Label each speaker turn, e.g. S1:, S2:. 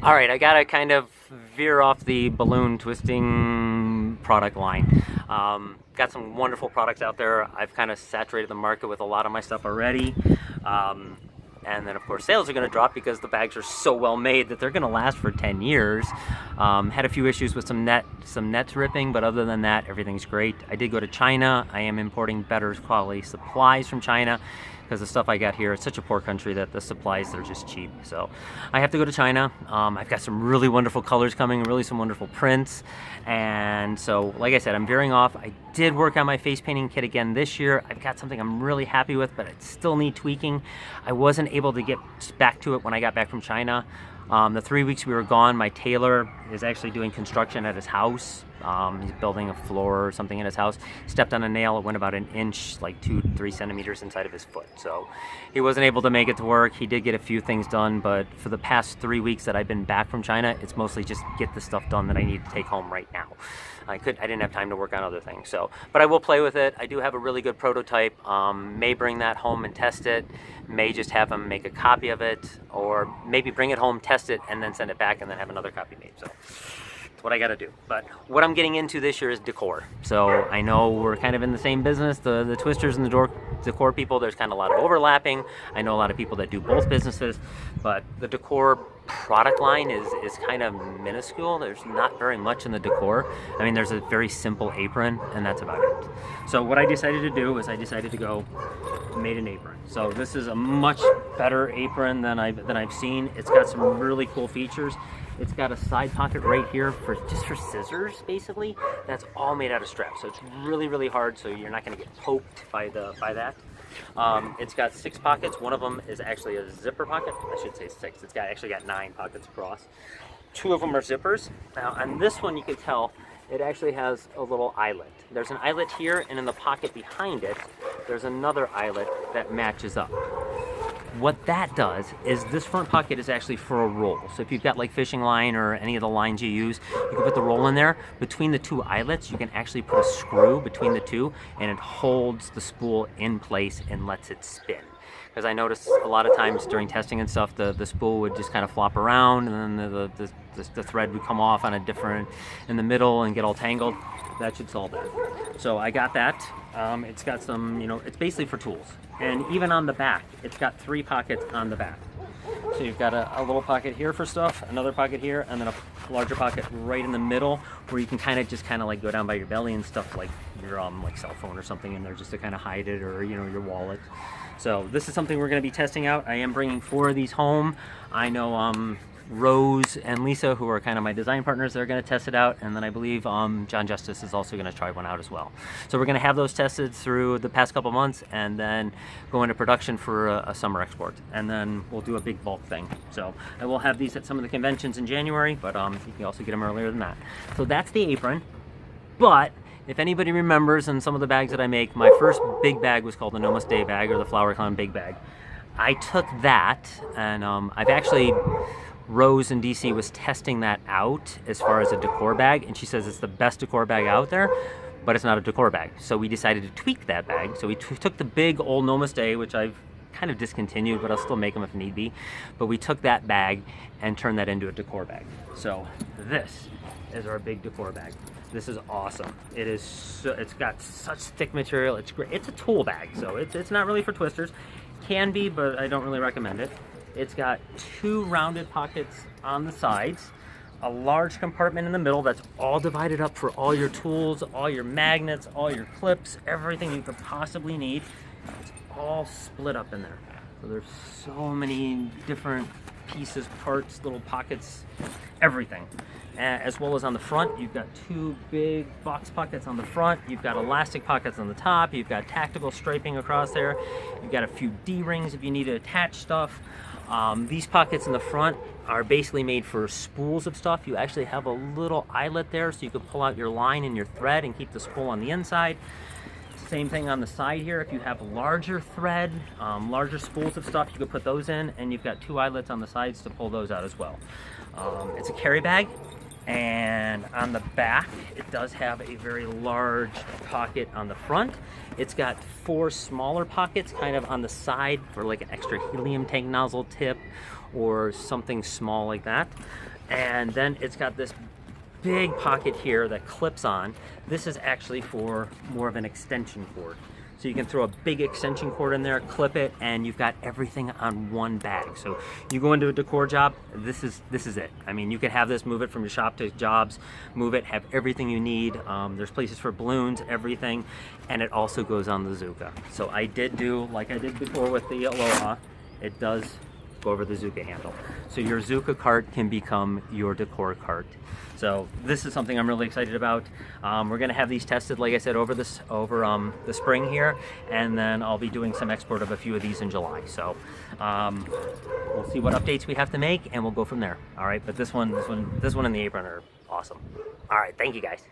S1: All right, I gotta kind of veer off the balloon twisting product line. Got some wonderful products out there. I've kind of saturated the market with a lot of my stuff already. Um, and then of course sales are going to drop because the bags are so well made that they're going to last for 10 years. Had a few issues with some nets ripping, but other than that, everything's great. I did go to China. I am importing better quality supplies from China because the stuff I got here, it's such a poor country that the supplies, they're just cheap. So I have to go to China. I've got some really wonderful colors coming, really some wonderful prints. And so, like I said, I'm veering off. I did work on my face painting kit again this year. I've got something I'm really happy with, but it still need tweaking. I wasn't able to get back to it when I got back from China. The 3 weeks we were gone, my tailor is actually doing construction at his house. He's building a floor or something in his house. Stepped on a nail, it went about an inch, like 2-3 centimeters inside of his foot. So he wasn't able to make it to work. He did get a few things done, but for the past 3 weeks that I've been back from China, it's mostly just get the stuff done that I need to take home right now. I didn't have time to work on other things. So, but I will play with it. I do have a really good prototype. May bring that home and test it. May just have him make a copy of it, or maybe bring it home, test it, and then send it back, and then have another copy made. So it's what I got to do. But what I'm getting into this year is decor. So I know we're kind of in the same business. The twisters and the decor people, there's kind of a lot of overlapping. I know a lot of people that do both businesses, but the decor product line is kind of minuscule. There's not very much in the decor. I mean, there's a very simple apron, and that's about it. So what I decided to do is I decided to go made an apron. So this is a much better apron than I've seen. It's got some really cool features. It's got a side pocket right here for scissors, basically. That's all made out of straps. So it's really hard, so you're not going to get poked by that. It's got 6 pockets. One of them is actually a zipper pocket. I should say 6. It's actually got 9 pockets across. 2 of them are zippers. Now on this one, you can tell it actually has a little eyelet. There's an eyelet here, and in the pocket behind it, there's another eyelet that matches up. What that does is this front pocket is actually for a roll. So if you've got like fishing line or any of the lines you use, you can put the roll in there. Between the 2 eyelets, you can actually put a screw between the 2, and it holds the spool in place and lets it spin. Because I noticed a lot of times during testing and stuff, the spool would just kind of flop around, and then the thread would come off on a different, in the middle, and get all tangled. That should solve that. So I got that. It's got some, it's basically for tools. And even on the back, it's got 3 pockets on the back. So you've got a little pocket here for stuff, another pocket here, and then a larger pocket right in the middle where you can kind of like go down by your belly and stuff, like your like cell phone or something in there, just to kind of hide it, or your wallet. So this is something we're going to be testing out. I am bringing 4 of these home. I know Rose and Lisa, who are kind of my design partners, they're going to test it out, and then I believe John Justice is also going to try one out as well. So we're going to have those tested through the past couple months, and then go into production for a summer export, and then we'll do a big bulk thing. So I will have these at some of the conventions in January, but you can also get them earlier than that. So that's the apron. But if anybody remembers, in some of the bags that I make, my first big bag was called the Namaste bag, or the Flowerclown big bag. I took that, and I've actually, Rose in DC was testing that out as far as a decor bag, and she says it's the best decor bag out there, but it's not a decor bag. So we decided to tweak that bag. So we took the big old Namaste, which I've kind of discontinued, but I'll still make them if need be. But we took that bag and turned that into a decor bag. So this is our big decor bag. This is awesome. It's got such thick material. It's great. It's a tool bag, so it's not really for twisters. Can be, but I don't really recommend it. It's got 2 rounded pockets on the sides, a large compartment in the middle that's all divided up for all your tools, all your magnets, all your clips, everything you could possibly need. It's all split up in there. So there's so many different pieces, parts, little pockets, everything. As well as on the front, you've got 2 big box pockets on the front. You've got elastic pockets on the top. You've got tactical striping across there. You've got a few D-rings if you need to attach stuff. These pockets in the front are basically made for spools of stuff. You actually have a little eyelet there, so you can pull out your line and your thread and keep the spool on the inside. Same thing on the side here. If you have larger thread, larger spools of stuff, you could put those in, and you've got 2 eyelets on the sides to pull those out as well. It's a carry bag. And on the back, it does have a very large pocket on the front. It's got 4 smaller pockets kind of on the side for like an extra helium tank nozzle tip, or something small like that. And then it's got this big pocket here that clips on. This is actually for more of an extension cord. So you can throw a big extension cord in there, clip it, and you've got everything on one bag. So you go into a decor job, this is it. I mean, you can have this, move it from your shop to jobs, move it, have everything you need. There's places for balloons, everything, and it also goes on the Zuka. So I did do, like I did before with the Aloha, it does go over the Zuka handle. So your Zuka cart can become your decor cart. So this is something I'm really excited about. We're gonna have these tested, like I said, over the spring here, and then I'll be doing some export of a few of these in July. So we'll see what updates we have to make, and we'll go from there. All right, but this one and the apron are awesome. All right, thank you guys.